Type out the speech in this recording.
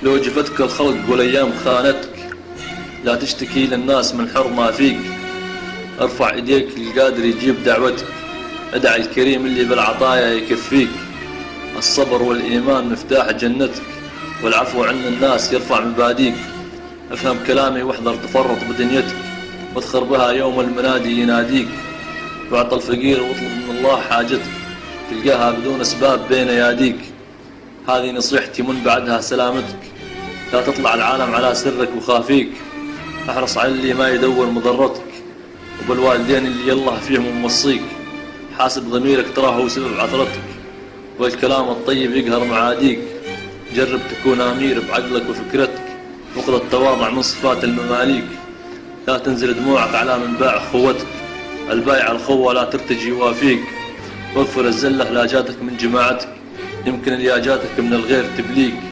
لو جفتك الخلق والايام خانتك، لا تشتكي للناس من حر ما فيك. ارفع ايديك القادر يجيب دعوتك، ادعى الكريم اللي بالعطايا يكفيك. الصبر والايمان مفتاح جنتك، والعفو عن الناس يرفع مباديك. افهم كلامي واحذر تفرط بدنيتك، واذخر بها يوم المنادي يناديك. واعط الفقير واطلب من الله حاجتك، تلقاها بدون اسباب بين اياديك. هذه نصيحتي من بعدها سلامتك، لا تطلع العالم على سرك وخافيك. احرص على اللي ما يدور مضرتك، وبالوالدين اللي الله فيهم موصيك. حاسب ضميرك تراه هو سبب عثرتك، والكلام الطيب يقهر معاديك. جرب تكون امير بعقلك وفكرتك، وخذ التواضع من صفات المماليك. لا تنزل دموعك على من باع اخوتك، البايع الخوة لا ترتجي يوافيك. واغفر الزلة لا جاتك من جماعتك، يمكن اللي جاتك من الغير تبليك.